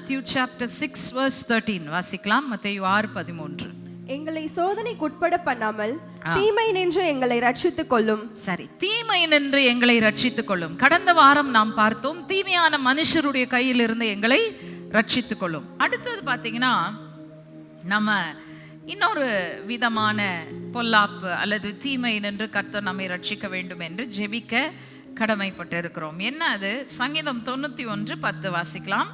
Matthew chapter 6 verse 13 வாசிக்கலாம். மத்தேயு 6:13. எங்களை சோதனைக்குட்பட பண்ணாமல் தீமை நின்று எங்களை ரட்சித்துக் கொள்ளும். சரி, தீமை நின்று எங்களை ரட்சித்துக் கொள்ளும். கடந்த வாரம் நாம் பார்த்தோம், தீமையான மனுஷருடைய கையில் இருந்து எங்களை ரட்சித்துக் கொள்ளும். அடுத்தது பாத்தீங்கன்னா, நம்ம இன்னொரு விதமான பொல்லாப்பு அல்லது தீமை நின்று கர்த்தர் நம்மை ரட்சிக்க வேண்டும் என்று ஜெபிக்க கடமைப்பட்டு இருக்கிறோம். என்ன அது? சங்கீதம் 91:10 வாசிக்கலாம்.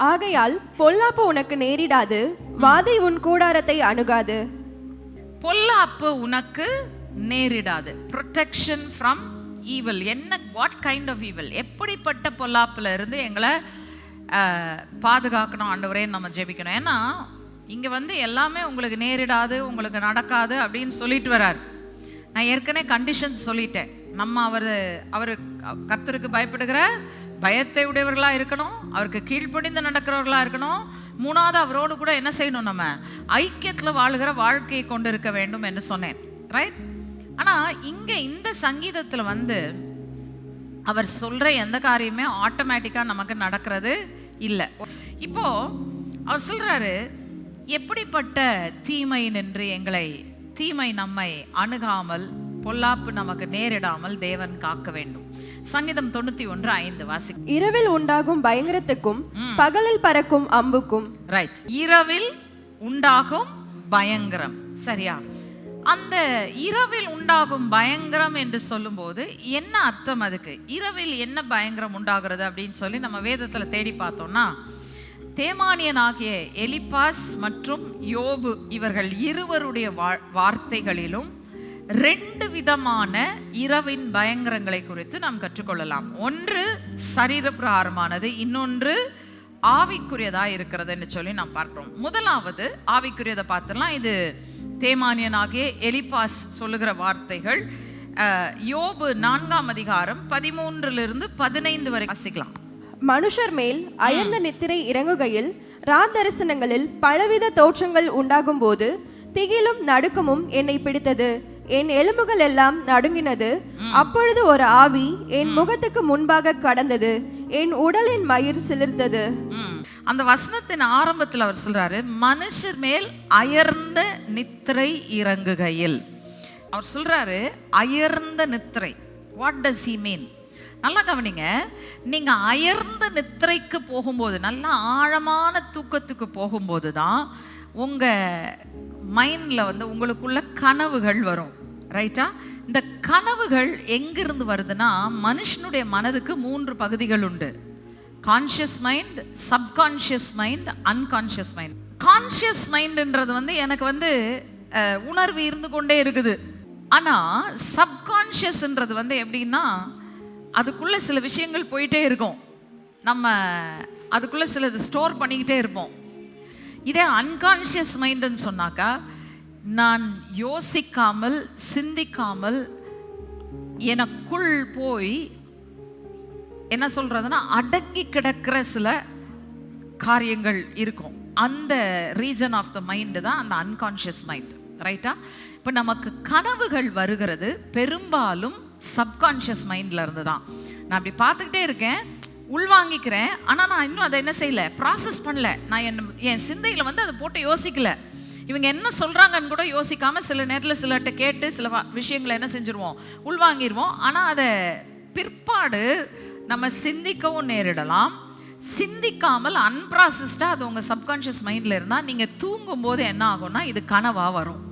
ஆகையால் பொல்லாப்பு உனக்கு நேரிடாது, வாதை உன் கூடாரத்தை அணுகாது. பொல்லாப்பு உனக்கு நேரிடாது. Protection from evil. என்ன, வாட் கைண்ட் ஆஃப் ஈவில்? எப்படிப்பட்ட பொல்லாப்புல இருந்து எங்களை பாதுகாக்கணும் ஆண்டவரே நம்ம ஜெபிக்கணும். ஏன்னா இங்க எல்லாமே உங்களுக்கு நேரிடாது, உங்களுக்கு நடக்காது அப்படின்னு சொல்லிட்டு வர்றாரு. நான் ஏற்கனவே கண்டிஷன்ஸ் சொல்லிட்டேன். நம்ம அவர் கர்த்தருக்கு பயப்படுகிற பயத்தை உடையவர்களா இருக்கணும், அவருக்கு கீழ்ப்படிந்து நடக்கிறவர்களா இருக்கணும். மூணாவது, அவரோடு கூட என்ன செய்யணும்? நம்ம ஐக்கியத்தில் வாழுகிற வாழ்க்கையை கொண்டு இருக்க வேண்டும் என்று சொன்னேன், ரைட்? ஆனா இங்க இந்த சங்கீதத்துல அவர் சொல்ற எந்த காரியமே ஆட்டோமேட்டிக்கா நமக்கு நடக்கிறது இல்லை. இப்போ அவர் சொல்றாரு, எப்படிப்பட்ட தீமை நின்று தீமை நம்மை அணுகாமல், பொல்லாப்பு நமக்கு நேரிடாமல் தேவன் காக்க வேண்டும். சங்கீதம் 91:5 வாசி. இரவில் உண்டாகும் பயங்கரத்துக்கும் பகலில் பறக்கும் அம்புக்கும். ரைட், இரவில் உண்டாகும் பயங்கரம். சரியா? அந்த இரவில் உண்டாகும் பயங்கரம் என்று சொல்லும் போது என்ன அர்த்தம்? அதுக்கு இரவில் என்ன பயங்கரம் உண்டாகிறது அப்படின்னு சொல்லி நம்ம வேதத்துல தேடி பார்த்தோம்னா, தேமானியனாகிய எலிப்பாஸ் மற்றும் யோபு இவர்கள் இருவருடைய வார்த்தைகளிலும் 2 விதமான இரவின் பயங்கரங்களை குறித்து நாம் கற்றுக்கொள்ளலாம். ஒன்று சரீரப்பிரகாரமானது, இன்னொன்று ஆவிக்குரியதா இருக்கிறதுன்னு சொல்லி நாம் பார்க்கிறோம். முதலாவது ஆவிக்குரியதை பார்த்துலாம். இது தேமானியனாகிய எலிப்பாஸ் சொல்லுகிற வார்த்தைகள். யோபு 4:13-15 வரை வாசிக்கலாம். மனுஷர் மேல் அயர்ந்த நித்திரை இறங்குகையில், ராத்தரிசனங்களில் பலவித தோற்றங்கள் உண்டாகும் போது திகிலும் நடுக்கமும் என்னை பிடித்தது, என் எலும்புகள் எல்லாம் நடுங்கினது. அப்பொழுது ஒரு ஆவி என் முகத்துக்கு முன்பாக கடந்தது, என் உடலின் மயிர் சிலிர்த்தது. அந்த வசனத்தின் ஆரம்பத்தில் அவர் சொல்றாரு, மனுஷர் மேல் அயர்ந்த நித்திரை இறங்குகையில். அவர் சொல்றாரு அயர்ந்த நித்திரை. வாட் டஸ் ஹி மீன்? நல்லா கவனிங்க. நீங்க அயர்ந்த நித்திரைக்கு போகும்போது, நல்ல ஆழமான தூக்கத்துக்கு போகும்போது தான் உங்க மைண்ட்ல உங்களுக்குள்ள கனவுகள் வரும், ரைட்டா? இந்த கனவுகள் எங்கிருந்து வருதுன்னா, மனுஷனுடைய மனதுக்கு 3 பகுதிகள் உண்டு. Conscious mind, subconscious mind, unconscious mind. Conscious மைண்ட்ன்றது எனக்கு உணர்வு இருந்து கொண்டே இருக்குது. ஆனா சப்கான்ஷியஸ்ன்றது எப்படின்னா, அதுக்குள்ள சில விஷயங்கள் போயிட்டே இருக்கும், நம்ம அதுக்குள்ள சிலது ஸ்டோர் பண்ணிக்கிட்டே இருப்போம். இதே அன்கான்ஷியஸ் மைண்டுன்னு சொன்னாக்கா, நான் யோசிக்காமல் சிந்திக்காமல் எனக்குள் போய் என்ன சொல்றதுன்னா, அடங்கி கிடக்கிற சில காரியங்கள் இருக்கும். அந்த ரீஜன் ஆஃப் த மைண்டு தான் அந்த அன்கான்ஷியஸ் மைண்ட், ரைட்டா? இப்போ நமக்கு கனவுகள் வருகிறது பெரும்பாலும் சப்கான்ஷியஸ் மைண்ட்ல இருந்து தான். நான் அப்படி பார்த்துக்கிட்டே இருக்கேன், உள்வாங்கிக்கிறேன், ஆனால் நான் இன்னும் அதை என்ன செய்யல, ப்ராசஸ் பண்ணல. நான் என் சிந்தையில் அதை போட்டு யோசிக்கல. இவங்க என்ன சொல்றாங்கன்னு கூட யோசிக்காம சில நேரத்தில் சிலர்கிட்ட கேட்டு சில விஷயங்களை என்ன செஞ்சிருவோம், உள்வாங்கிடுவோம். ஆனால் அதை பிற்பாடு நம்ம சிந்திக்கவும் நேரிடலாம். சிந்திக்காமல் அன்ப்ராசஸ்டா அது உங்க சப்கான்ஷியஸ் மைண்ட்ல இருந்தா, நீங்க தூங்கும் போது என்ன ஆகும்னா, இது கனவா வரும்.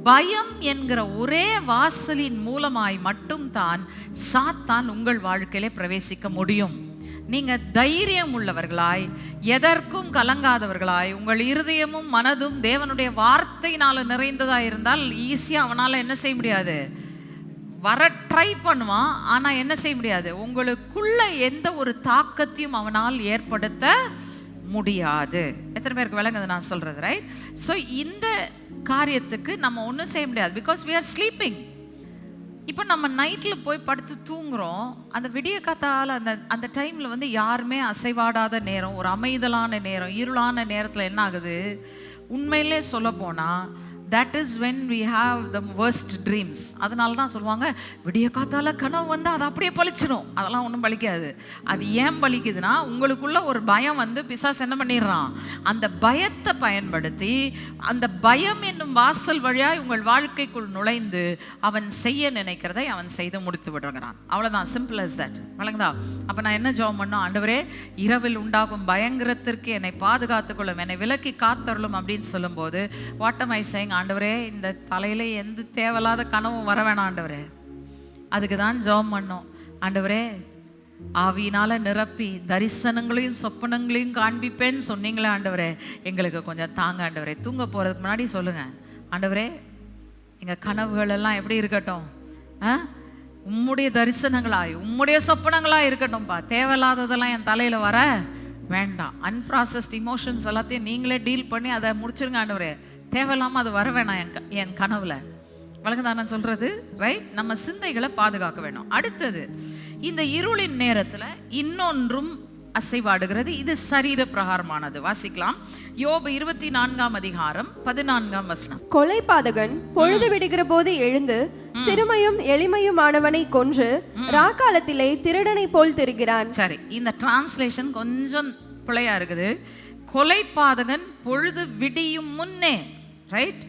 பயம் என்கிற ஒரே வாசலின் மூலமாய் மட்டும் தான் சாத்தான் உங்கள் வாழ்க்கையிலே பிரவேசிக்க முடியும். நீங்க தைரியம் உள்ளவர்களாய், எதற்கும் கலங்காதவர்களாய், உங்கள் இருதயமும் மனதும் தேவனுடைய வார்த்தையினால நிறைந்ததா இருந்தால் ஈஸியா அவனால என்ன செய்ய முடியாது, வர ட்ரை பண்ணுவான். ஆனா என்ன செய்ய முடியாது, உங்களுக்குள்ள எந்த ஒரு தாக்கத்தையும் அவனால் ஏற்படுத்த முடியாது. எத்தனை பேருக்கு விளங்குது நான் சொல்றது, ரைட்? ஸோ இந்த காரியத்துக்கு நம்ம ஒன்றும் செய்ய முடியாது, பிகாஸ் we are sleeping. இப்போ நம்ம நைட்டில் போய் படுத்து தூங்குறோம், அந்த விடிய காத்தால் அந்த டைமில் யாருமே அசைவாடாத நேரம், ஒரு அமைதலான நேரம், இருளான நேரத்தில் என்ன ஆகுது, உண்மையிலே சொல்ல போனால் that is when we have the worst dreams. அதனால தான் சொல்லுவாங்க, விடிய காத்தால கனவு வந்து அது அப்படியே பழிச்சிடும். அதெல்லாம் ஒன்றும் பலிக்காது. அது ஏன் பலிக்குதுன்னா, உங்களுக்குள்ள ஒரு பயம் வந்து பிசாசு என்ன பண்ணிடுறான், அந்த பயத்தை பயன்படுத்தி அந்த பயம் என்னும் வாசல் வழியாய் உங்கள் வாழ்க்கைக்குள் நுழைந்து அவன் செய்ய நினைக்கிறதை அவன் செய்து முடித்து விடுறான். அவ்வளோதான், சிம்பிள் as that. வழங்குதா? அப்போ நான் என்ன ஜெபம் பண்ணோம், ஆண்டவரே இரவில் உண்டாகும் பயங்கரத்திற்கு என்னை பாதுகாத்துக்கொள்ளும், என்னை விலக்கி காத்தருளும் அப்படின்னு சொல்லும்போது, வாட் am I saying? ஆண்டவரே இந்த தலையில எந்த தேவையில்லாத கனவும் வர வேணாம் ஆண்டவரே. அதுக்கு தான் ஜெபம் பண்ணோம், ஆண்டவரே ஆவியினால நிரப்பி தரிசனங்களையும் சொப்பனங்களையும் காண்பிப்பேன்னு சொன்னீங்களே ஆண்டவரே, எங்களுக்கு கொஞ்சம் தாங்க ஆண்டவரே. தூங்க போறதுக்கு முன்னாடி சொல்லுங்க, ஆண்டவரே எங்க கனவுகள் எல்லாம் எப்படி இருக்கட்டும், உம்முடைய தரிசனங்களாய் உம்முடைய சொப்பனங்களாய் இருக்கட்டும்பா. தேவையில்லாததெல்லாம் என் தலையில வர வேண்டாம். அன்ப்ராசஸ்ட் இமோஷன்ஸ் எல்லாத்தையும் நீங்களே டீல் பண்ணி அதை முடிச்சிருங்க ஆண்டவரே. தேவையில்லாமல் அது வர வேணாம் என் கனவுல. வழங்குதான் நான் சொல்றது, ரைட்? நம்ம சிந்தைகளை பாதுகாக்க வேணும். அடுத்தது, இந்த இருளின் நேரத்தில் இன்னொன்றும் அசைவாடுகிறது. இது சரீர பிரகாரமானது. வாசிக்கலாம், யோபு 24ஆம் அதிகாரம் 14ஆம் வசனம். கொலைபாதகன் பொழுது விடுகிற போது எழுந்து சிறுமையும் எளிமையுமானவனை கொன்று ராக்காலத்திலே திருடனை போல் திரிகிறான். சரி, இந்த டிரான்ஸ்லேஷன் கொஞ்சம் பிழையா இருக்குது. கொலைபாதகன் பொழுது விடியும் முன்னே, ரைட்?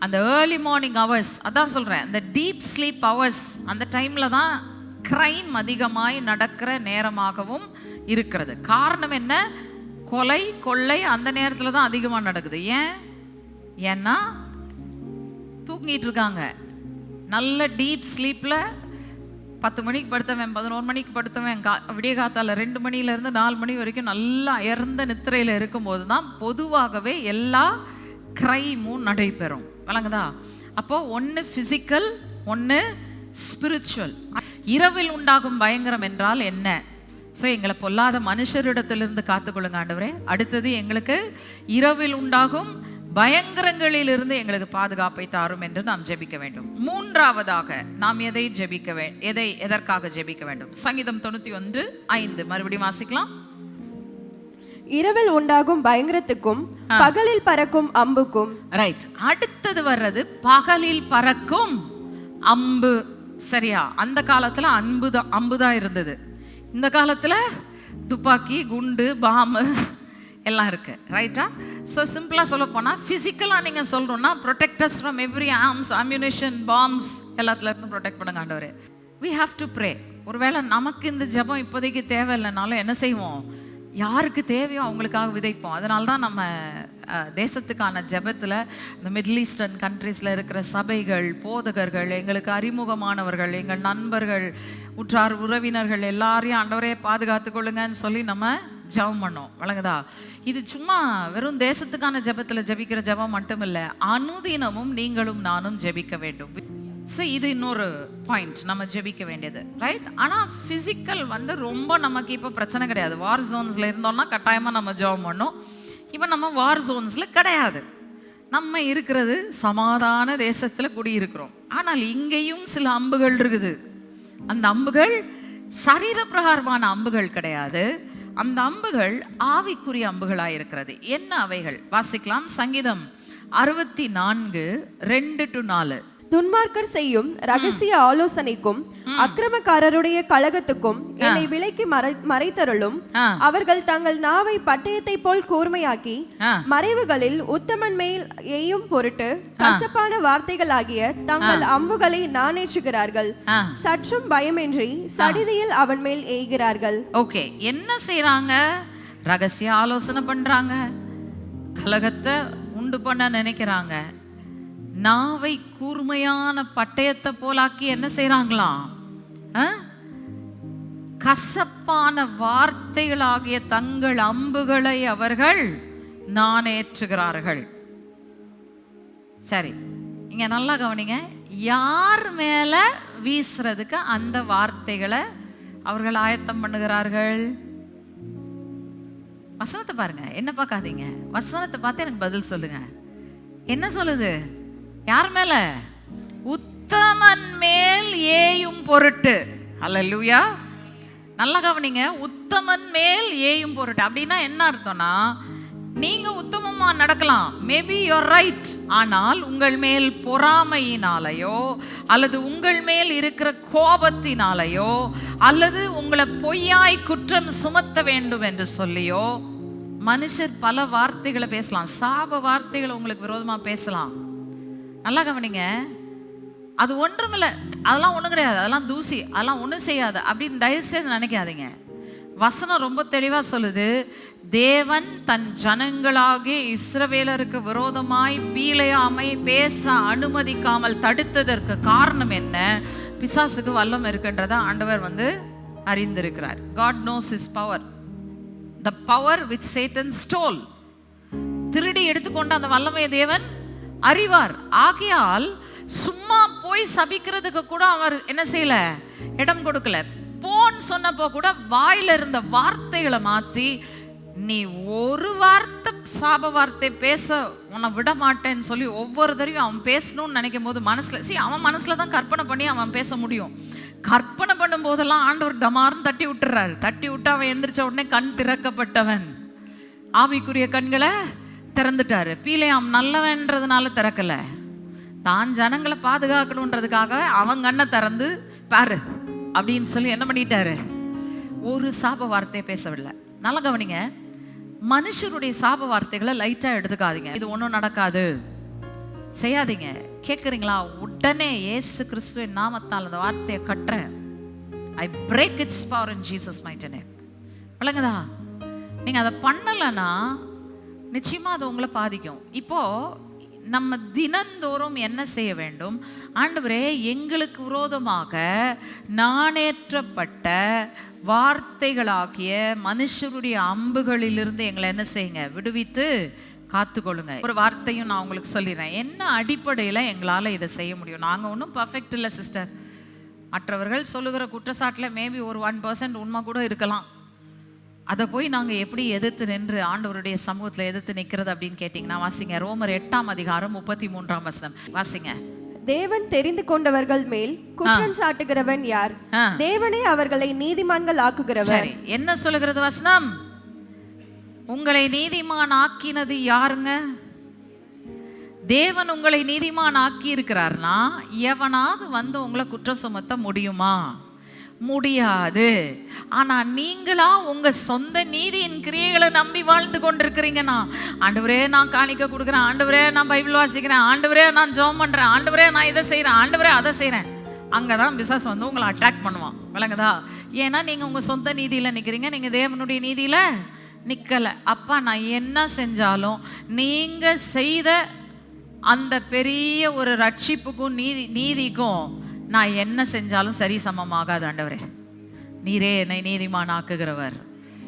அந்த ஏர்லி மார்னிங் ஹவர்ஸ், அதான் சொல்றேன், அந்த டீப் ஸ்லீப் ஹவர்ஸ், அந்த டைம்ல தான் கிரைம் அதிகமாய் நடக்கிற நேரமாகவும் இருக்கிறது. காரணம் என்ன? கொலை கொள்ளை அந்த நேரத்தில் தான் அதிகமாக நடக்குது. ஏன்னா தூங்கிட்டு இருக்காங்க. நல்ல டீப் ஸ்லீப்பில் 10 மணிக்கு படுத்தவன், 11 மணிக்கு படுத்தவன், விடிய காத்தால 2 மணிலேருந்து 4 மணி வரைக்கும் நல்லா அயர்ந்த நித்திரையில் இருக்கும்போது தான் பொதுவாகவே எல்லா கிரைமும் நடைபெறும். வழங்குதா? அப்போ ஒன்று ஃபிசிக்கல், ஒன்று ஸ்பிரிச்சுவல். இரவில் உண்டாகும் பயங்கரம் என்றால் என்ன? ஸோ எங்களை பொல்லாத மனுஷரிடத்திலிருந்து காத்துக்கொள்ளுங்க ஆண்டவரே. அடுத்தது, எங்களுக்கு இரவில் உண்டாகும் பயங்கரங்களிலிருந்து எங்களுக்கு பாதுகாப்பை தாரும் என்று நாம் ஜெபிக்க வேண்டும். மூன்றாவதாக நாம் எதற்காக ஜெபிக்க வேண்டும்? சங்கீதம் 91:5 மறுபடியும் வாசிக்கலாம். இரவில் உண்டாகும் பயங்கரத்துக்கும் பகலில் பறக்கும் அம்புக்கும். ரைட். அடுத்தது வர்றது பகலில் பறக்கும் அம்பு. சரியா? அந்த காலத்துல அம்புதான் இருந்தது. இந்த காலத்துல துப்பாக்கி, குண்டு, பாம்பு எல்லாம் இருக்கு. ரைட்டா? ஸோ சிம்பிளா சொல்ல போனா, பிசிக்கலா நீங்க சொல்றோம்னா, protect us from every arms, ammunition, bombs எல்லாத்துல இருந்து ப்ரொடெக்ட் பண்ணுங்க ஆண்டவரே. we have to pray. ஒருவேளை நமக்கு இந்த ஜெபம் இப்போதைக்கு தேவையில்லைனாலும் என்ன செய்வோம், யாருக்கு தேவையோ அவங்களுக்காக விதைப்போம். அதனால தான் நம்ம தேசத்துக்கான ஜெபத்தில் இந்த மிடில் ஈஸ்டர்ன் கண்ட்ரீஸில் இருக்கிற சபைகள், போதகர்கள், எங்களுக்கு அறிமுகமானவர்கள், எங்கள் நண்பர்கள், உற்றார் உறவினர்கள் எல்லாரையும் ஆண்டவரே பாதுகாத்து கொள்ளுங்கன்னு சொல்லி நம்ம ஜெபம் பண்ணோம். வழங்குதா? இது சும்மா வெறும் தேசத்துக்கான ஜெபத்தில் ஜெபிக்கிற ஜெபம் மட்டும் இல்லை, அனுதினமும் நீங்களும் நானும் ஜெபிக்க வேண்டும். ஸோ இது இன்னொரு பாயிண்ட், நம்ம ஜெபிக்க வேண்டியது. ரைட்? ஆனால் ஃபிசிக்கல் வந்து ரொம்ப நமக்கு இப்போ பிரச்சனை கிடையாது. வார் ஜோன்ஸில் இருந்தோம்னா கட்டாயமாக நம்ம ஜெபம் பண்ணோம். இப்போ நம்ம வார் ஜோன்ஸில் கிடையாது. நம்ம இருக்கிறது சமாதான தேசத்தில் குடியிருக்கிறோம். ஆனால் இங்கேயும் சில அம்புகள் இருக்குது. அந்த அம்புகள் சரீர பிரகாரமான அம்புகள் கிடையாது. அந்த அம்புகள் ஆவிக்குரிய அம்புகளாக இருக்கிறது. என்ன அவைகள்? வாசிக்கலாம். சங்கீதம் 64:2-4. துன்மார்க்கர் செய்யும் ரகசிய ஆலோசனைக்கும் அக்கிரமக்காரருடைய கலகத்துக்கும் என்னை விலைக்கு மறைத்தருளும். அவர்கள் தங்கள் நாவை பட்டயத்தை போல் கூர்மையாக்கி மறைவுகளில் உத்தமன் மேல் எய்யும் பொருட்டு கசப்பான வார்த்தைகளாகிய தங்கள் அம்புகளை நாணேற்றுகிறார்கள். சற்றும் பயமின்றி சடிதியில் அவன் மேல் எய்கிறார்கள். ஓகே, என்ன செய்யறாங்க? ரகசிய ஆலோசனை பண்றாங்க, கலகத்தை உண்டு பண்ண நினைக்கிறாங்க. நாவை கூர்மையான பட்டயத்தை போலாக்கி என்ன செய்யறாங்களாம்? கசப்பான வார்த்தைகளாகிய தங்கள் அம்புகளை அவர்கள் நாணேற்றுகிறார்கள். சரி, இங்க நல்லா கவனிங்க. யார் மேல வீசுறதுக்கு அந்த வார்த்தைகளை அவர்கள் ஆயத்தம் பண்ணுகிறார்கள்? வசனத்தை பாருங்க, என்ன பார்க்காதீங்க, வசனத்தை பார்த்து எனக்கு பதில் சொல்லுங்க. என்ன சொல்லுது? யார் மேல? உத்தமன் மேல் ஏயும் பொருட்டு. அல்லேலூயா. நல்லா கவனிங்க, உத்தமன் மேல் ஏயும் பொருட்டு. அப்படின்னா என்ன அர்த்தம்னா, நீங்க உத்தமமா நடக்கலாம், மேபி யூர் ரைட். ஆனால் உங்கள் மேல் பொறாமையினாலேயோ அல்லது உங்கள் மேல் இருக்கிற கோபத்தினாலேயோ அல்லது உங்களை பொய்யாய் குற்றம் சுமத்த வேண்டும் என்று சொல்லியோ மனுஷர் பல வார்த்தைகளை பேசலாம். சாப வார்த்தைகளை உங்களுக்கு விரோதமா பேசலாம். நல்லா கவனிங்க. அது ஒன்றுமில்லை, அதெல்லாம் ஒன்றும் கிடையாது, அதெல்லாம் தூசி, அதெல்லாம் ஒன்றும் செய்யாது அப்படின்னு தயவுசெய்து நினைக்காதீங்க. வசனம் ரொம்ப தெளிவாக சொல்லுது, தேவன் தன் ஜனங்களாகிய இஸ்ரவேலருக்கு விரோதமாய் பீலையாமை பேச அனுமதிக்காமல் தடுத்ததற்கு காரணம் என்ன? பிசாசுக்கு வல்லம் இருக்கின்றத ஆண்டவர் அறிந்திருக்கிறார். God knows his power, the power which Satan stole. திருடி எடுத்துக்கொண்ட அந்த வல்லமையை தேவன் அறிவார். ஆகையால் சும்மா போய் சபிக்கிறதுக்கு கூட அவர் என்ன செய்யல, இடம் கொடுக்கல. போன்னு சொன்னப்போ கூட வாயில இருந்த வார்த்தைகளை மாத்தி, நீ ஒரு வார்த்தை சாப வார்த்தை பேச உன்னை விட மாட்டேன்னு சொல்லி ஒவ்வொரு தடவையும் அவன் பேசணும்னு நினைக்கும் போது மனசுல அவன் மனசுல தான் கற்பனை பண்ணி அவன் பேச முடியும். கற்பனை பண்ணும் போதெல்லாம் ஆண்டவர் டமார்னு தட்டி விட்டுறாரு. தட்டி விட்டு அவன் எந்திரிச்ச உடனே கண் திறக்கப்பட்டவன், ஆவிக்குரிய கண்களை திறந்துட்டாரு. பீலையாம் நல்லவன்றதுனால திறக்கல, தான் ஜனங்களை பாதுகாக்கணுன்றதுக்காக அவன் கண்ணை திறந்து பாரு அப்படின்னு சொல்லி என்ன பண்ணிட்டாரு, ஒரு சாப வார்த்தையை பேசவில்லை. நல்லா கவனிங்க, மனுஷருடைய சாப வார்த்தைகளை லைட்டா எடுத்துக்காதீங்க. இது ஒன்றும் நடக்காது, செய்யாதீங்க. கேட்குறீங்களா? உடனே இயேசு கிறிஸ்துவின் நாமத்தால் அந்த வார்த்தையை கட்டுறேன். I break its power in Jesus mighty name. விளங்குதா? நீங்க அதை பண்ணலைன்னா நிச்சயமா அது உங்களை பாதிக்கும். இப்போ நம்ம தினந்தோறும் என்ன செய்ய வேண்டும்? ஆண்டவரே, எங்களுக்கு விரோதமாக நாணேற்றப்பட்ட வார்த்தைகளாகிய மனுஷருடைய அம்புகளிலிருந்து எங்களை என்ன செய்யுங்க, விடுவித்து காத்துக்கொள்ளுங்க. ஒரு வார்த்தையும் நான் உங்களுக்கு சொல்லிடுறேன். என்ன அடிப்படையில் எங்களால் இதை செய்ய முடியும்? நாங்கள் ஒன்றும் பர்ஃபெக்ட் இல்லை சிஸ்டர். மற்றவர்கள் சொல்லுகிற குற்றச்சாட்டில் மேபி ஒரு 1% உண்மை கூட இருக்கலாம். அதை போய் நாங்கள் எப்படி எதிர்த்து நின்று ஆண்டவருடைய சமூகத்தில் எதிர்த்து நிற்கிறது அப்படின்னு கேட்டிங்கன்னா, வாசிங்க ரோமர் 8:33 வாசிங்க. தேவன் தெரிந்து கொண்டவர்கள் மேல் குற்றம் சாட்டுகிறவன் யார்? தேவனே அவர்களை நீதிமான்கள் ஆக்குகிறவர். என்ன சொல்லுகிறது வசனம்? உங்களை நீதிமான் ஆக்கினது யாருங்க? தேவன் உங்களை நீதிமான் ஆக்கி இருக்கிறார்னா எவனாவது உங்களை குற்றம் சுமத்த முடியுமா? முடியாது. ஆனா நீங்களா உங்க சொந்த நீதியின் கிரியைகளை நம்பி வாழ்ந்து கொண்டிருக்கிறீங்கன்னா, ஆண்டவரே நான் காணிக்க கொடுக்குறேன், ஆண்டவரே நான் பைபிள் வாசிக்கிறேன், ஆண்டவரே நான் ஜெபம் பண்றேன், ஆண்டவரே நான் இதை செய்யறேன், ஆண்டவரே அதை செய்யறேன், அங்கதான் பிசாசு உங்களை அட்டாக் பண்ணுவான். விளங்குதா? ஏன்னா நீங்க உங்க சொந்த நீதியில நிக்கிறீங்க, நீங்க தேவனுடைய நீதியில நிக்கல. அப்பா நான் என்ன செஞ்சாலும் நீங்க செய்த அந்த பெரிய ஒரு ரட்சிப்புக்கும் நீதிக்கும் நான் என்ன செஞ்சாலும் சரி சமமாகாது. ஆண்டவரே நீரே என்னை நீதிமான் ஆக்குகிறவர்.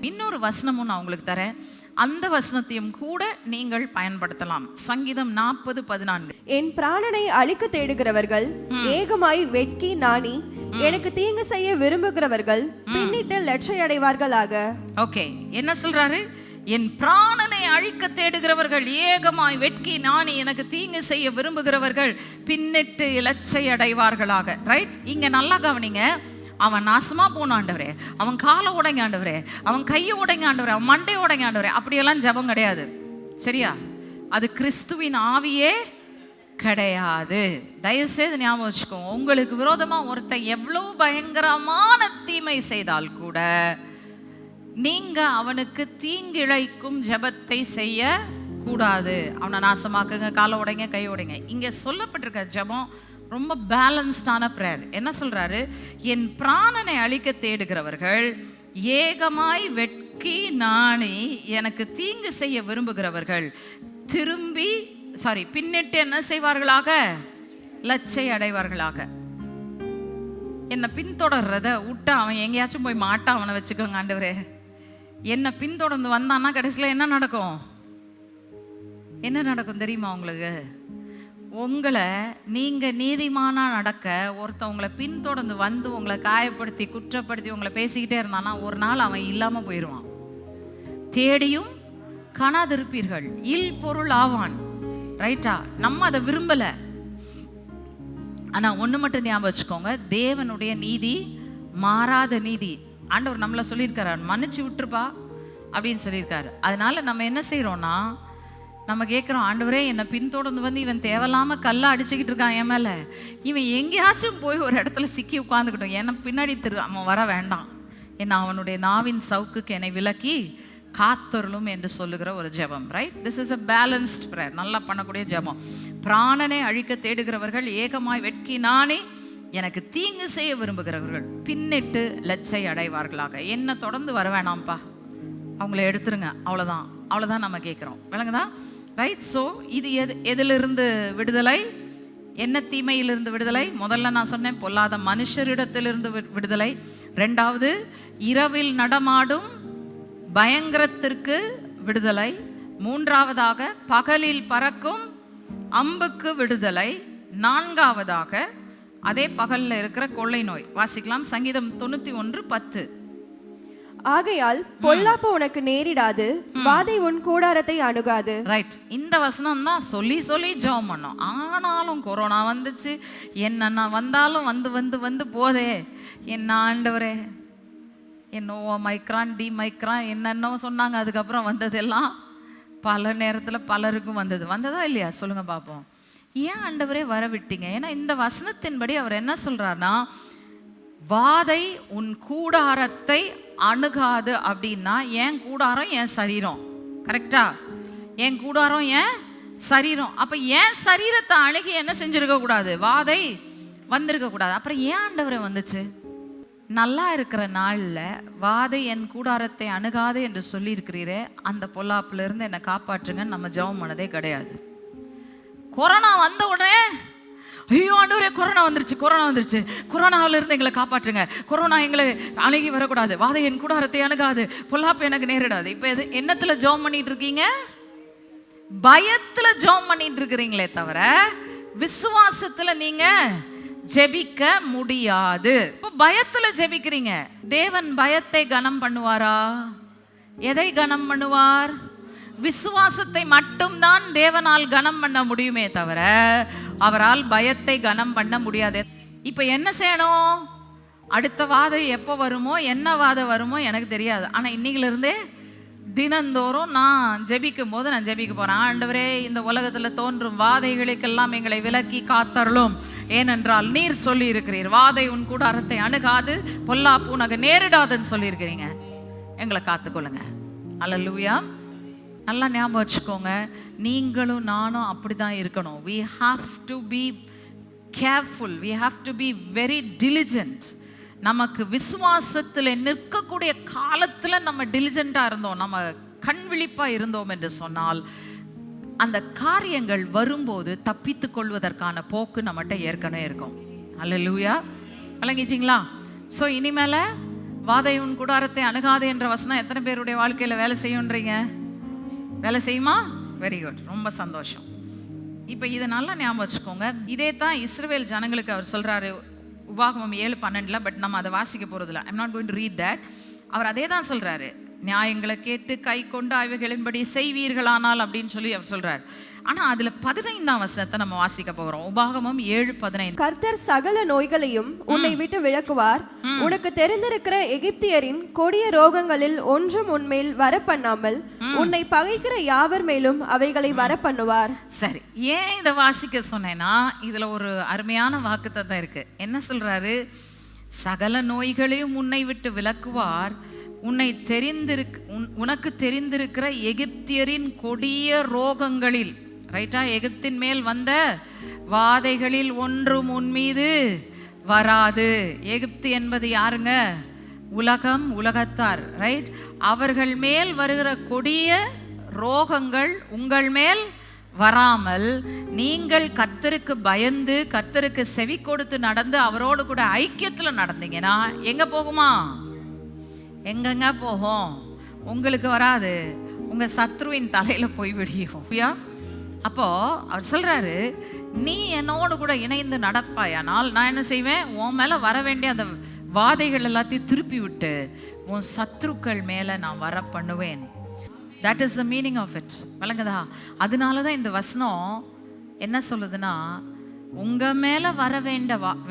இன்னொரு வசனமும் நான் உங்களுக்கு தரேன், அந்த வசனத்தையும் கூட நீங்கள் பயன்படுத்தலாம். சங்கீதம் 40:14. என் பிராணனை அழிக்க தேடுகிறவர்கள் ஏகமாய் வெட்கி நாணி எனக்கு தீங்கு செய்ய விரும்புகிறவர்கள் பின்னிட்டு லட்சை அடைவார்களாக. ஓகே, என்ன சொல்றாரு? என் பிராணனை அழிக்க தேடுகிறவர்கள் ஏகமாய் வெட்கி நாணி எனக்கு தீங்கு செய்ய விரும்புகிறவர்கள் பின்னிட்டு இலச்சை அடைவார்களாக. ரைட்? இங்க நல்லா கவனிங்க. அவன் நாசமா போன ஆண்டவரே, அவன் காலை உடைங்க ஆண்டவரே, அவன் கையை உடைங்க ஆண்டவரே, அவன் மண்டை உடைங்க ஆண்டவரே, அப்படியெல்லாம் ஜெபம் கிடையாது. சரியா? அது கிறிஸ்துவின் ஆவியே கிடையாது. தயவு செய்து ஞாபகம் வச்சுக்கோங்க. உங்களுக்கு விரோதமா ஒருத்தன் எவ்வளவு பயங்கரமான தீமை செய்தால் கூட நீங்க அவனுக்கு தீங்கிழைக்கும் ஜெபத்தை செய்ய கூடாது. அவனை நாசமாக்குங்க, காலை உடைங்க, கை உடைங்க. இங்க சொல்லப்பட்டிருக்க ஜெபம் ரொம்ப பேலன்ஸ்டான பிரேயர். என்ன சொல்றாரு? என் பிராணனை அழிக்க தேடுகிறவர்கள் ஏகமாய் வெட்கி நாணி எனக்கு தீங்கு செய்ய விரும்புகிறவர்கள் பின்னிட்டு என்ன செய்வார்களாக? லட்சை அடைவார்களாக. என்னை பின்தொடர்றத விட்டு அவன் எங்கேயாச்சும் போய் மாட்டா அவனை வச்சுக்கோங்க ஆண்டவரே. என்னை பின்தொடர்ந்து வந்தான்னா கடைசியில் என்ன நடக்கும்? என்ன நடக்கும் தெரியுமா உங்களுக்கு? உங்களை நீங்க நீதிமானா நடக்க ஒருத்தன் உங்களை பின்தொடர்ந்து வந்து உங்களை காயப்படுத்தி குற்றப்படுத்தி உங்களை பேசிக்கிட்டே இருந்தானா ஒரு நாள் அவன் இல்லாம போயிடுவான். தேடியும் காணாதிருப்பீர்கள், இல் பொருள் ஆவான். ரைட்டா? நம்ம அதை விரும்பல. ஆனா ஒண்ணு மட்டும் ஞாபகம் வச்சுக்கோங்க, தேவனுடைய நீதி மாறாத நீதி. ஆண்டவர் நம்மள சொல்லியிருக்கிறார், மன்னிச்சு விட்டுருப்பா, அப்படின்னு சொல்லியிருக்காரு. அதனால நம்ம என்ன செய்கிறோன்னா, நம்ம கேட்குறோம், ஆண்டவரே என்னை பின்தொடர்ந்து வந்து இவன் தேவையில்லாமல் கல்லை அடிச்சுக்கிட்டு இருக்கான் என் மேலே, இவன் எங்கேயாச்சும் போய் ஒரு இடத்துல சிக்கி உட்காந்துக்கிட்டோம், என்னை பின்னாடி அவன் வர வேண்டாம், என்ன அவனுடைய நாவின் சவுக்குக்கு என்னை விலக்கி காத்தருளும் என்று சொல்லுகிற ஒரு ஜெபம். Right, this is a balanced prayer, நல்லா பண்ணக்கூடிய ஜெபம். பிராணனை அழிக்க தேடுகிறவர்கள் ஏகமாய் வெட்கினானே, எனக்கு தீங்கு செய்ய விரும்புகிறவர்கள் பின்னிட்டு லட்சை அடைவார்களாக. என்ன தொடர்ந்து வர வேணாம்ப்பா, அவங்கள எடுத்துருங்க, அவ்வளோதான் நம்ம கேட்குறோம். விளங்குதா? ரைட். ஸோ இது எதிலிருந்து விடுதலை? என்ன தீமையிலிருந்து விடுதலை? முதல்ல நான் சொன்னேன், பொல்லாத மனுஷரிடத்திலிருந்து விடுதலை. ரெண்டாவது, இரவில் நடமாடும் பயங்கரத்திற்கு விடுதலை. மூன்றாவதாக, பகலில் பறக்கும் அம்புக்கு விடுதலை. நான்காவதாக, அதே பகலில் இருக்கிற கொள்ளை நோய். வாசிக்கலாம், சங்கீதம் 91:10. ஆகையால் பொல்லாப்பு உனக்கு நேரிடாது, வாதை உன் கூடாரத்தை அணுகாது. ரைட். இந்த வசனம் தான் சொல்லி சொல்லி ஜெபம் பண்ணோம். ஆனாலும் கொரோனா வந்துச்சு, என்னென்ன வந்தாலும் வந்து வந்து வந்து போதே, என்ன ஆண்டவரே, என்னோ மைக்ரான் டி மைக்ரான் என்னென்னோ சொன்னாங்க. அதுக்கப்புறம் வந்ததெல்லாம் பல நேரத்தில் பலருக்கும் வந்ததா இல்லையா? சொல்லுங்க பார்ப்போம். ஏன் ஆண்டவரே வரவிட்டீங்க? ஏன்னா இந்த வசனத்தின்படி அவர் என்ன சொல்றாருன்னா, வாதை உன் கூடாரத்தை அணுகாது அப்படின்னா, என் கூடாரம் என் சரீரம். கரெக்டா? என் கூடாரம் என் சரீரம். அப்ப என் சரீரத்தை அணுகி என்ன செஞ்சிருக்க கூடாது? வாதை வந்திருக்க கூடாது. அப்புறம் ஏன் ஆண்டவரே வந்துச்சு? நல்லா இருக்கிற நாள்ல வாதை என் கூடாரத்தை அணுகாது என்று சொல்லி இருக்கிறீரே, அந்த பொல்லாப்புல இருந்து என்னை காப்பாற்றுங்கன்னு நம்ம ஜெபம் பண்ணதே கிடையாது. கொரோனா வந்த உடனே, ஐயோ ஆண்டவரே கொரோனா வந்துருச்சு, கொரோனாவில இருந்து எங்களை காப்பாற்றுங்க, கொரோனா எங்களை அணுகி வரக்கூடாது, வாதை என் கூடாரத்தை அணுகாது, பொல்லாப்பு எனக்கு நேரிடாது. இப்ப என்னத்துல ஜெபம் பண்ணிட்டு இருக்கீங்க? பயத்துல ஜெபம் பண்ணிட்டு இருக்கிறீங்களே தவிர விசுவாசத்துல நீங்க ஜெபிக்க முடியாது. இப்போ பயத்துல ஜெபிக்கிறீங்க. தேவன் பயத்தை கனம் பண்ணுவாரா? எதை கனம் பண்ணுவார்? விசுவாசத்தை மட்டும்தான் தேவனால் கனம் பண்ண முடியுமே தவிர அவரால் பயத்தை கனம் பண்ண முடியாது. இப்ப என்ன செய்யணும்? அடுத்த வாதை எப்போ வருமோ, என்ன வாதை வருமோ எனக்கு தெரியாது. ஆனா இன்னைக்குல இருந்தே தினந்தோறும் நான் ஜெபிக்கும் போது நான் ஜெபிக்க போறேன், ஆண்டவரே இந்த உலகத்துல தோன்றும் வாதைகளுக்கெல்லாம் எங்களை விலக்கி காத்தருளும், ஏனென்றால் நீர் சொல்லி இருக்கிறீர், வாதை உன் கூடாரத்தை அணுகாது, பொல்லாப்பு உனக்கு நேரிடாதுன்னு சொல்லி இருக்கிறீங்க, எங்களை காத்துக்கொள்ளுங்க. அல்லேலூயா. நல்லா ஞாபகம் வச்சுக்கோங்க, நீங்களும் நானும் அப்படிதான் இருக்கணும். we have to be careful, we have to be very diligent. நமக்கு விசுவாசத்தில் நிற்கக்கூடிய காலத்தில் நம்ம டிலிஜென்ட்டாக இருந்தோம், நம்ம கண் விழிப்பாக இருந்தோம் என்று சொன்னால், அந்த காரியங்கள் வரும்போது தப்பித்து கொள்வதற்கான போக்கு நம்மகிட்ட ஏற்கனவே இருக்கும். அல்லேலூயா. விளங்கிட்டீங்களா? ஸோ இனிமேல வாதை உன் கூடாரத்தை அணுகாதே என்ற வசனம் எத்தனை பேருடைய வாழ்க்கையில் வேலை செய்யுன்றீங்க? வேலை செய்யுமா? வெரி குட், ரொம்ப சந்தோஷம். இப்போ இதை நல்லா ஞாபகம் வச்சுக்கோங்க. இதே தான் இஸ்ரவேல் ஜனங்களுக்கு அவர் சொல்றாரு உபாகமம் 7:12. பட் நம்ம அதை வாசிக்க போறதில்ல. I'm not going to read that. அவர் அதே தான் சொல்றாரு, நியாயங்களை கேட்டு கை கொண்டு அவைகளின்படி செய்வீர்களானால் அப்படின்னு சொல்லி அவர் சொல்றாரு. ஆனா அதுல 15ஆம் வசனத்தை நம்ம வாசிக்க போகிறோம். உபாகமம் 7:15. கர்த்தர் சகல நோய்களையும் உன்னை விட்டு விலக்குவார், உனக்கு தெரிந்திருக்கிற எகிப்தியரின் கொடிய ரோகங்களில் ஒன்றும் உன்மேல் வரப்பண்ணாமல் உன்னை பகைக்கிற யாவர் மேலும் அவைகளை வரப்பண்ணுவார். சரி, ஏன் இதை வாசிக்க சொன்னேன்னா, இதுல ஒரு அருமையான வாக்குத்தத்தம் இருக்கு. என்ன சொல்றாரு? சகல நோய்களையும் உன்னை விட்டு விலக்குவார், உனக்கு தெரிந்திருக்கிற எகிப்தியரின் கொடிய ரோகங்களில், ரைட்டா, எகிப்தின் மேல் வந்த வாதைகளில் ஒன்றும் உன் மீது வராது. எகிப்து என்பது யாருங்க? உலகம், உலகத்தார், ரைட். அவர்கள் மேல் வருகிற கொடிய ரோகங்கள் உங்கள் மேல் வராமல் நீங்கள் கர்த்தருக்கு பயந்து கர்த்தருக்கு செவி கொடுத்து நடந்து அவரோடு கூட ஐக்கியத்துல நடந்தீங்கன்னா எங்க போகுமா? எங்கெங்க போகும்? உங்களுக்கு வராது, உங்க சத்ருவின் தலையில போய் விடியும். அப்போ அவர் சொல்றாரு, நீ என்னோடு கூட இணைந்து நடப்பாயானால் நான் என்ன செய்வேன்? உன் மேல வர வேண்டிய அந்த வாதைகள் எல்லாத்தையும் திருப்பி விட்டு உன் சத்ருக்கள் மேல நான் வர பண்ணுவேன். That is the meaning of it. விளங்குதா? அதனால தான் இந்த வசனம் என்ன சொல்லுதுன்னா, உங்க மேல வர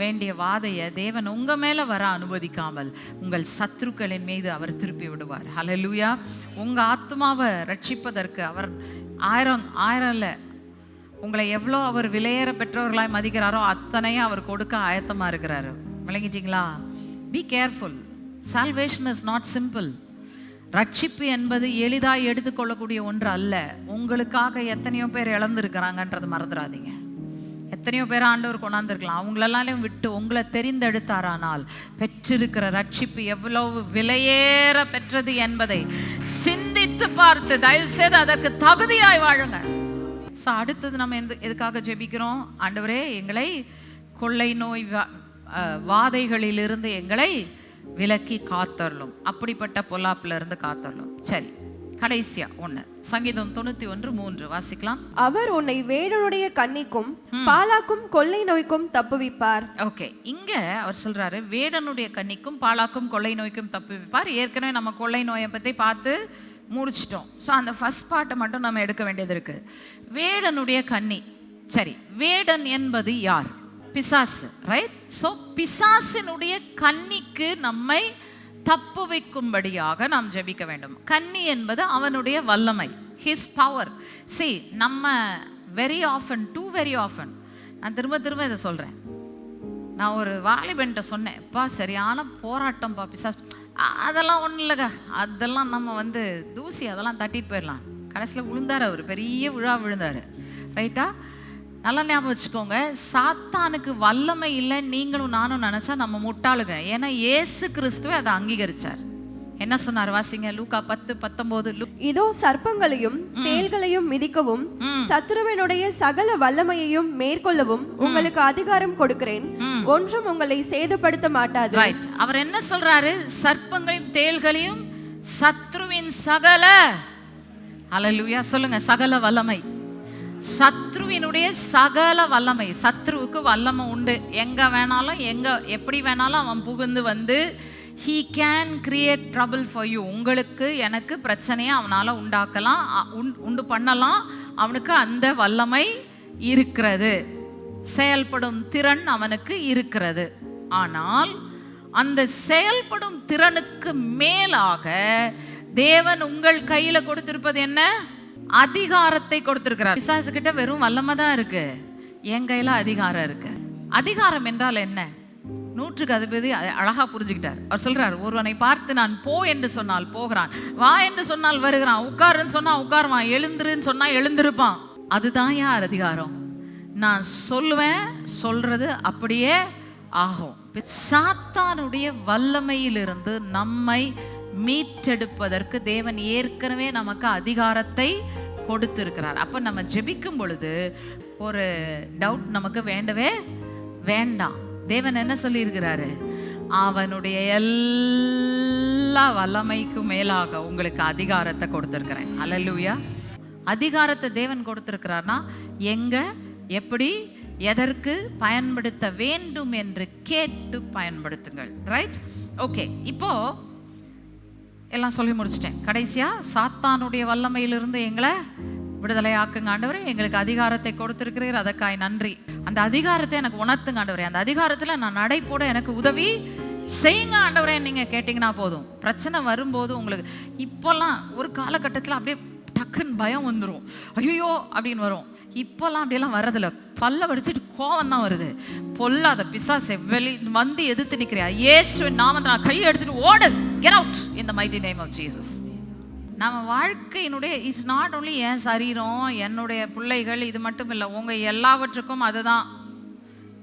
வேண்டிய வாதையை தேவன் உங்க மேல வர அனுமதிக்காமல் உங்கள் சத்துருக்களின் மீது அவர் திருப்பி விடுவார். ஹல்லேலூயா. உங்க ஆத்மாவை ரட்சிப்பதற்கு அவர் ஆயிரம் உங்களை எவ்வளோ அவர் விலையேற பெற்றவர்களாய் மதிக்கிறாரோ அத்தனையும் அவர் கொடுக்க ஆயத்தமா இருக்கிறாரு. விளங்கிட்டீங்களா? Be careful. Salvation is not simple. ரட்சிப்பு என்பது எளிதாக எடுத்துக்கொள்ளக்கூடிய ஒன்று அல்ல. உங்களுக்காக எத்தனையோ பேர் இழந்திருக்கிறாங்கன்றது மறந்துடாதீங்க. எத்தனையோ பேர் ஆண்டவர் கொண்டாந்துருக்கலாம். அவங்களெல்லாம் விட்டு உங்களை தெரிந்தெடுத்தாரானால் பெற்றிருக்கிற ரட்சிப்பு எவ்வளவு விலையேற பெற்றது என்பதை சிந்தித்து பார்த்து தயவு செய்து அதற்கு தகுதியாய் வாழுங்க. அடுத்தது நம்ம எதுக்காக ஜெபிக்கிறோம்? ஆண்டவரே, எங்களை கொள்ளை நோய் வாதைகளிலிருந்து எங்களை விலக்கி காத்தரலும், அப்படிப்பட்ட பொல்லாப்புல இருந்து காத்தரலும். சரி, கடைசியா ஒண்ணு, சங்கீதம் 91:3 வாசிக்கலாம். அவர் உன்னை வேடனுடைய கண்ணிக்கும் பாலாக்கும் கொள்ளை நோய்க்கும் தப்புவிப்பார். ஓகே, இங்க அவர் சொல்றாரு வேடனுடைய கண்ணிக்கும் பாலாக்கும் கொள்ளை நோய்க்கும் தப்புவிப்பார். ஏற்கனவே நம்ம கொள்ளை நோயை பத்தி பார்த்து முடிச்சிட்டோம். ஸோ அந்த ஃபர்ஸ்ட் பார்ட்டை மட்டும் நம்ம எடுக்க வேண்டியது இருக்கு. வேடனுடைய கண்ணி. சரி, வேடன் என்பது யார்? பிசாசு, ரைட்? ஸோ பிசாசினுடைய கண்ணிக்கு நம்மை தப்பு வைக்கும்படியாக நாம் ஜெபிக்க வேண்டும். கன்னி என்பது அவனுடைய வல்லமை, ஹிஸ் பவர். நம்ம வெரி ஆஃபன் நான் திரும்ப இதை சொல்கிறேன். நான் ஒரு வாலிபன்ட்ட சொன்னேன், அப்பா சரியான போராட்டம்ப்பா பிசாஸ். அதெல்லாம் ஒன்றும் இல்லைங்க, அதெல்லாம் நம்ம தூசி அதெல்லாம் தட்டிட்டு போயிடலாம். கடைசியில் விழுந்தார், அவர் பெரிய விழுந்தார். ரைட்டா? நல்லா ஞாபகம் வச்சுக்கோங்க, சாத்தானுக்கு வல்லமை இல்லை நீங்களும் நானும் நினைச்சா நம்ம முட்டாளுங்க. ஏன்னா இயேசு கிறிஸ்துவே அதை அங்கீகரிச்சார். என்ன சொன்னார்? வாசிங்க, லூக்கா 10:19. இதோ சர்ப்பங்களையும் தேள்களையும் மிதிக்கவும் சத்துருவினுடைய சகல வல்லமையையும் மேற்கொள்ளவும் உங்களுக்கு அதிகாரம் கொடுக்கிறேன், ஒன்றும் உங்களை சேதப்படுத்த மாட்டாது. ரைட். அவர் என்ன சொல்றாரு? சர்ப்பங்களையும் தேள்களையும் சத்ருவின் சகல, ஹல்லேலூயா சொல்லுங்க, சகல வல்லமை, சத்ருவினுடைய சகல வல்லமை. சத்ருவுக்கு வல்லமை உண்டு. எங்க வேணாலும் எப்படி வேணாலும் அவன் புகுந்து he can create trouble for you. உங்களுக்கு எனக்கு பிரச்சனையை அவனால உண்டாக்கலாம், உண்டு பண்ணலாம். அவனுக்கு அந்த வல்லமை இருக்கிறது, செயல்படும் திறன் அவனுக்கு இருக்கிறது. ஆனால் அந்த செயல்படும் திறனுக்கு மேலாக தேவன் உங்கள் கையில கொடுத்திருப்பது என்ன? அதிகாரத்தை கொடுத்திருக்கிறார். பிசாசு கிட்ட வெறும் வல்லமை தான் இருக்கு, என் கையில அதிகாரம் இருக்கு. அதிகாரம் என்றால் என்ன? 100% அழகா புரிஞ்சுக்கிட்டார். அவர் சொல்றார், ஒருவனை பார்த்து நான் போ என்று சொன்னால் போகிறான், வா என்று சொன்னால் வருகிறான், உட்காருன்னு சொன்னா உட்காருவான், எழுந்துருன்னு சொன்னா எழுந்திருப்பான். அதுதான் யார் அதிகாரம்? நான் சொல்லுவேன், சொல்றது அப்படியே ஆகும். சாத்தானுடைய வல்லமையிலிருந்து நம்மை மீட்டெடுப்பதற்கு தேவன் ஏற்கனவே நமக்கு அதிகாரத்தை கொடுத்திருக்கிறார். அப்ப நம்ம ஜெபிக்கும் பொழுது ஒரு டவுட் நமக்கு வேண்டவே வேண்டாம். தேவன் என்ன சொல்லி இருக்கிறாரு? அவனுடைய எல்லா வல்லமைக்கும் மேலாக உங்களுக்கு அதிகாரத்தை கொடுத்திருக்கிறேன். ஹல்லேலூயா. அதிகாரத்தை தேவன் கொடுத்திருக்கிறார்னா எங்க, எப்படி, எதற்கு பயன்படுத்த வேண்டும் என்று கேட்டு பயன்படுத்துங்கள். ரைட்? ஓகே, இப்போ எல்லாம் சொல்லி முடிச்சிட்டேன். கடைசியா, சாத்தானுடைய வல்லமையிலிருந்து எங்களை விடுதலை ஆக்குங்க ஆண்டவரே, எங்களுக்கு அதிகாரத்தை கொடுத்திருக்கிறீர், அதற்காய் நன்றி. அந்த அதிகாரத்தை எனக்கு உணர்த்துங்க ஆண்டவரே, அந்த அதிகாரத்தில் நான் நடை போட எனக்கு உதவி செய்யுங்க ஆண்டவரே. நீங்கள் கேட்டிங்கன்னா போதும். பிரச்சனை வரும்போது உங்களுக்கு இப்போல்லாம் ஒரு காலகட்டத்தில் அப்படியே டக்குன்னு பயம் வந்துடும், ஐயோ அப்படின்னு வரும். இப்போல்லாம் அப்படியெல்லாம் வர்றதில்ல, பல்ல வடிச்சிட்டு கோவம் தான் வருது. பொல்லாத பிசாசை எதிர்த்து நிற்கிறியா? இயேசுவின் நாமத்தை நான் கையை எடுத்துட்டு ஓடு, get out in the mighty name of Jesus. நம்ம வாழ்க்கையினுடைய இட்ஸ் நாட் ஓன்லி என் சரீரம், என்னுடைய பிள்ளைகள், இது மட்டும் இல்லை, உங்கள் எல்லாவற்றுக்கும் அதுதான்.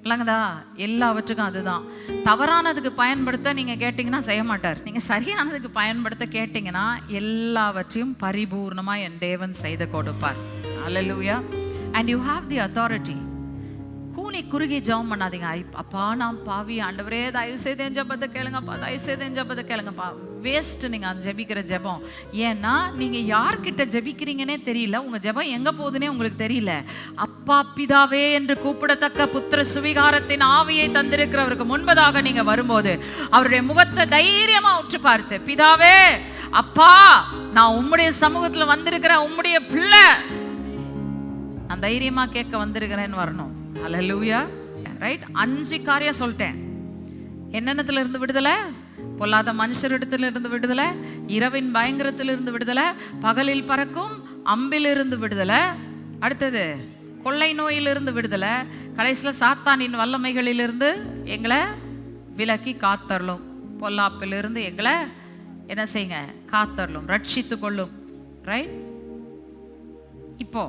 இல்லைங்கதா? எல்லாவற்றுக்கும் அதுதான். தவறானதுக்கு பயன்படுத்த நீங்கள் கேட்டிங்கன்னா செய்ய மாட்டார். நீங்கள் சரியானதுக்கு பயன்படுத்த கேட்டிங்கன்னா எல்லாவற்றையும் பரிபூர்ணமாக என் தேவன் செய்து கொடுப்பார். ஹல்லேலூயா. And you have the authority. கூனி குறுகி ஜெபம் பண்ணாதீங்க. அப்பா நான் பாவி, ஆண்டவரே தயவு செய்து என் ஜெபத்தை கேளுங்கப்பா, தயவு செய்து என் ஜெபத்தை கேளுங்கப்பா. வேஸ்ட் நீங்கள் அந்த ஜெபிக்கிற ஜெபம். ஏன்னா நீங்கள் யார்கிட்ட ஜெபிக்கிறீங்கன்னே தெரியல, உங்கள் ஜெபம் எங்கே போகுதுன்னே உங்களுக்கு தெரியல. அப்பா பிதாவே என்று கூப்பிடத்தக்க புத்திர சுவிகாரத்தின் ஆவியை தந்திருக்கிறவருக்கு முன்பதாக நீங்கள் வரும்போது அவருடைய முகத்தை தைரியமாக உற்று பார்த்து, பிதாவே அப்பா நான் உம்முடைய சமூகத்தில் வந்திருக்கிற உம்முடைய பிள்ளை, நான் தைரியமா கேட்க வந்திருக்கிறேன்னு வரணும். ஹல்லேலூயா. ரைட், 5 காரியம் சொல்லிட்டேன். என்னென்னத்துல இருந்து விடுதலை? பொல்லாத மனுஷரிடத்துல இருந்து விடுதலை, இரவின் பயங்கரத்திலிருந்து விடுதலை, பகலில் பறக்கும் அம்பிலிருந்து விடுதலை, அடுத்தது கொள்ளை நோயிலிருந்து விடுதலை, கடைசியில் சாத்தானின் வல்லமைகளிலிருந்து எங்களை விலக்கி காத்தரலும், பொல்லாப்பிலிருந்து எங்களை என்ன செய்யுங்க? காத்தரலும், ரட்சித்து கொள்ளும். ரைட், இப்போ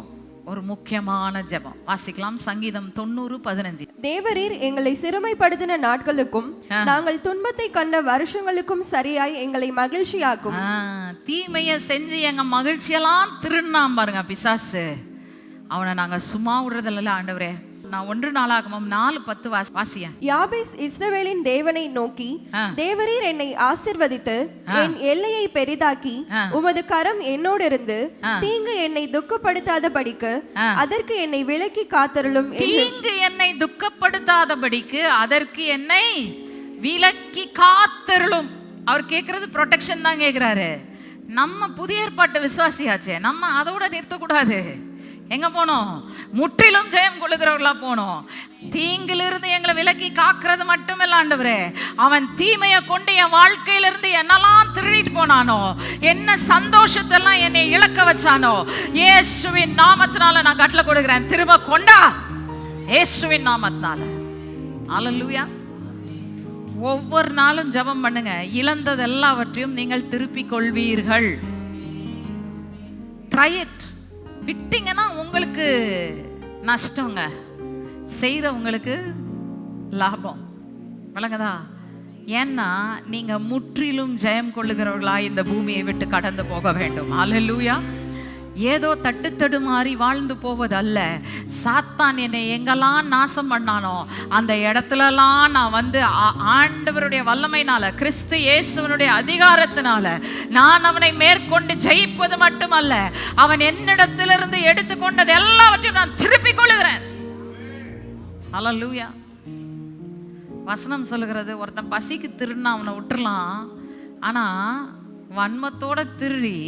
ஒரு முக்கியமான ஜெபம் வாசிக்கலாம். சங்கீதம் 90:15. தேவரீர் எங்களை சிறுமைப்படுத்தின நாட்களுக்கும் நாங்கள் துன்பத்தை கண்ட வருஷங்களுக்கும் சரியாய் எங்களை மகிழ்ச்சியாக்கும். தீமையை செஞ்சு எங்க மகிழ்ச்சியெல்லாம் திருநாம் பாருங்க பிசாசு. அவனை நாங்க சும்மா விடுறதில்ல ஆண்டவரே. நான் 1 நாளாகமம் 4:10 வாசியேன். யாபேஸ் இஸ்ரவேலின் தேவனை நோக்கி, தேவரீர் என்னை ஆசீர்வதித்து என் எல்லையை பெரிதாக்கி உமது கரம் என்னோடு இருந்து தீங்கு என்னை துக்கப்படுத்தாதபடிக்கு அதற்கு என்னை விலக்கி காத்தருளும். தீங்கு என்னை துக்கப்படுத்தாதபடிக்கு அதற்கு என்னை விலக்கி காத்தருளும். அவர் கேட்கறது ப்ரொடெக்ஷன் தான் கேட்கிறாரு. நம்ம புதிய ஏற்பாட்டு விசுவாசியாச்சே, நம்ம அதோட நிறுத்தக்கூடாது. எங்க போனோம்? முற்றிலும் ஜெயம் கொள்ளுகிறவர்களா போனோம். தீங்கிலிருந்து எங்களை விலக்கி காக்கிறது மட்டுமில்ல ஆண்டவரே, அவன் தீமையை கொண்டு என் வாழ்க்கையிலிருந்து என்னெல்லாம் திருடிட்டு போனானோ, என்ன சந்தோஷத்தெல்லாம் என்னை இழக்க வச்சானோ, இயேசுவின் நாமத்தினால நான் கட்டளை கொடுக்கிறேன், திரும்ப கொண்டா, இயேசுவின் நாமத்தினால. ஹல்லேலூயா. ஒவ்வொரு நாளும் ஜெபம் பண்ணுங்க. இழந்தது எல்லாவற்றையும் நீங்கள் திருப்பிக் கொள்வீர்கள். Try it. விட்டீங்கன்னா உங்களுக்கு நஷ்டங்க, செய்யறவங்களுக்கு லாபம். விளங்குதா? ஏன்னா நீங்க முற்றிலும் ஜெயம் கொள்ளுகிறவர்களா இந்த பூமியை விட்டு கடந்து போக வேண்டும். ஹல்லேலூயா. ஏதோ தட்டு தடுமாறி வாழ்ந்து போவது அல்ல. சாத்தான் என்னை எங்கெல்லாம் நாசம் பண்ணானோ அந்த இடத்துலலாம் நான் வந்து ஆண்டவருடைய வல்லமையினால, கிறிஸ்து இயேசுவனுடைய அதிகாரத்தினால நான் அவனை மேற்கொண்டு ஜெயிப்பது மட்டுமல்ல, அவன் என்னிடத்திலிருந்து எடுத்துக்கொண்டது எல்லாவற்றையும் நான் திருப்பிக் கொள்ளுகிறேன். ஹல்லேலூயா. வசனம் சொல்லுகிறது, ஒருத்தன் பசிக்கு திருடினா அவனை விட்டுறலாம், ஆனா வன்மத்தோட திருடி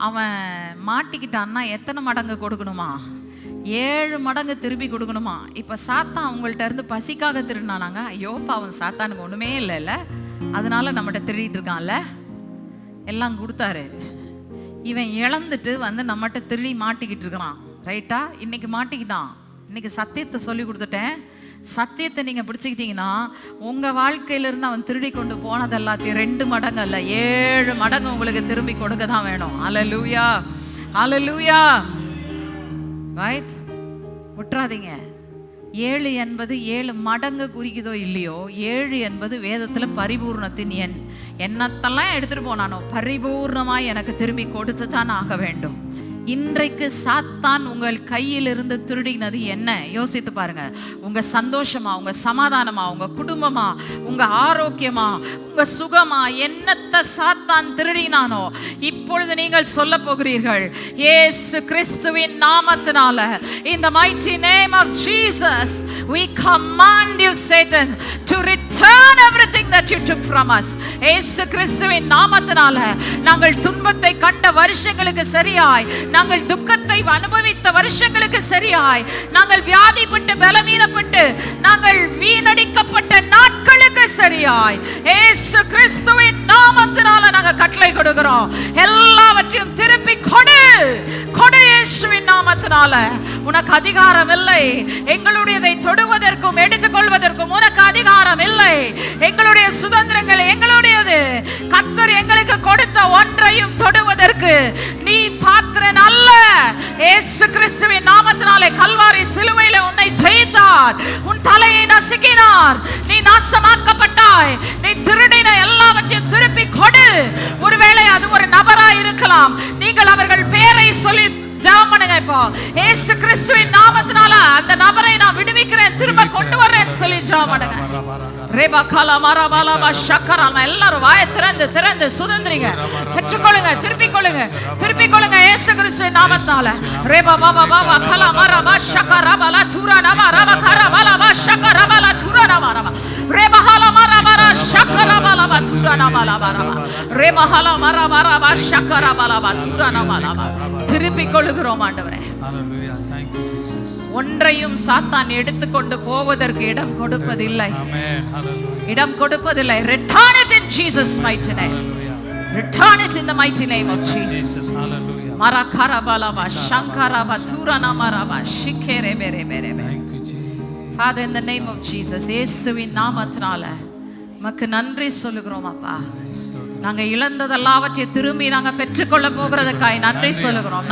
அவன் மாட்டிக்கிட்டான்னா எத்தனை மடங்கு கொடுக்கணுமா? 7 மடங்கு திருப்பி கொடுக்கணுமா? இப்போ சாத்தான் அவங்கள்ட்ட இருந்து பசிக்காக திருடினானாங்க. ஐயோப்பா, அவன் சாத்தானுக்கு ஒன்றுமே இல்லைல்ல, அதனால நம்மகிட்ட திருடிட்டு இருக்கான்ல, எல்லாம் கொடுத்தாரு. இவன் இழந்துட்டு வந்து நம்மகிட்ட திருடி மாட்டிக்கிட்டு இருக்கிறான். ரைட்டா? இன்னைக்கு மாட்டிக்கிட்டான். இன்னைக்கு சத்தியத்தை சொல்லி கொடுத்துட்டேன். சத்தியத்தை நீங்க பிடிச்சுக்கிட்டீங்கன்னா உங்க வாழ்க்கையிலிருந்து அவன் திருடி கொண்டு போனது எல்லாத்தையும் 2 மடங்கு அல்ல 7 மடங்கு உங்களுக்கு திரும்பி கொடுக்க தான் வேணும். ஹல்லேலூயா, ஹல்லேலூயா. ரைட்? விட்டுறாதீங்க. 7 என்பது 7 மடங்கு குறிக்குதோ இல்லையோ, 7 என்பது வேதத்துல பரிபூர்ணத்தின் எண். என்னத்தெல்லாம் எடுத்துட்டு போனானோ பரிபூர்ணமாய் எனக்கு திரும்பி கொடுத்து தான் ஆக வேண்டும். இன்றைக்கு சாத்தான் உங்கள் கையிலிருந்து திருடினது என்ன? யோசித்து பாருங்க. உங்க சந்தோஷமா, உங்க சமாதானமா, உங்க குடும்பமா, உங்க ஆரோக்கியமா, உங்க சுகமா, என்னத்தை சாத்தான் திருடினானோ இப்பொழுது நீங்கள் சொல்ல போகிறீர்கள், இயேசு கிறிஸ்துவின் நாமத்தினால, in the mighty name of Jesus, we command you Satan to return everything that you took from us. இயேசு கிறிஸ்துவின் நாமத்தினால நாங்கள் துன்பத்தை கண்ட வருஷங்களுக்கு சரியாய், நாங்கள் துக்கத்தை அனுபவித்த வருஷங்களுக்கு சரியாய், நாங்கள் வியாதிப்பட்டு பலவீனப்பட்டு நாங்கள் வீணடிக்கப்பட்ட நாட்களுக்கு சரியாய், இயேசு கிறிஸ்துவின் நாமத்தினால நாங்கள் கட்டளை கொடுக்கிறோம். எல்லாவற்றையும் திருப்பி கொடு, கொடு இயேசுவின் நாமத்தினால. உனக்கு அதிகாரம் இல்லை. எங்களுடையதை தொடுவதற்கும் எடுத்துக்கொள்வதற்கும் உனக்கு அதிகாரம் இல்லை. எங்களுடைய சுதந்திரங்கள் எங்களுடையது. கர்த்தர் எங்களுக்கு கொடுத்த ஒன்றையும் தொடுவதற்கு நீ பாத்திரன் அல்ல. இயேசு கிறிஸ்துவின் நாமத்தினாலே கல்வாரி சிலுவையிலே உன்னை ஜெயித்தார். உன் தலையை நசுக்கினார். நீ நாசமாக்கப்பட்டாய். நீ திருடின எல்லாவற்றையும் திருப்பி கொடு. ஒருவேளை அது ஒரு நபராய் இருக்கலாம். நீங்கள் அவர்கள் பெயரை சொல்லி ஜெபம் பண்ணுங்க. இப்போ இயேசு கிறிஸ்துவின் நாமத்தினால அந்த நபரை நான் விடுவிக்கிறேன், திரும்ப கொண்டு வரேன்னு சொல்லி ஜெபம் பண்ணுங்க. ரேபா காலா மாராபாலா ஷக்கரா. எல்லாரும் வாயை திறந்து சுதந்திரிங்க, பெற்றுக்கொள்ளுங்க, திருப்பிக் கொள்ளுங்க, திருப்பிக் கொள்ளுங்க இயேசு கிறிஸ்துவின் நாமத்தினால. ரேபா பாபா பாபா காலா மாராபா ஷக்கரா பாலா தூரா நமா ரபா காரா பாலா பா ஷக்கரா பாலா தூரா நமா ரபா ரேபா காலா மாராபா ஷக்கரா பாலா பா தூரா திருப்பிக் கொள்ளுகிறோம் ஆண்டவரே. Hallelujah. Thank you, Jesus. ஒன்றையும் சாத்தான் எடுத்துக்கொண்டு போவதற்கு இடம் கொடுப்பதில்லை. Amen. Hallelujah. இடம் கொடுப்பதில்லை. Return it in Jesus mighty name. Hallelujah. Return it in the mighty name of Jesus. Jesus. Hallelujah. Marakarabalava Shankarava Turana Marava Shikere Bere Bere. Thank you, Jesus. Father, in the name of Jesus, இயேசுவின் நாமத்தினால உமக்கு நன்றி சொல்லுகிறோம் அப்பா. நாங்க இழந்ததெல்லாவற்றை திரும்பி நாங்க பெற்றுக்கொள்ள போகிறதுக்காய் நன்றி சொல்லுகிறோம்.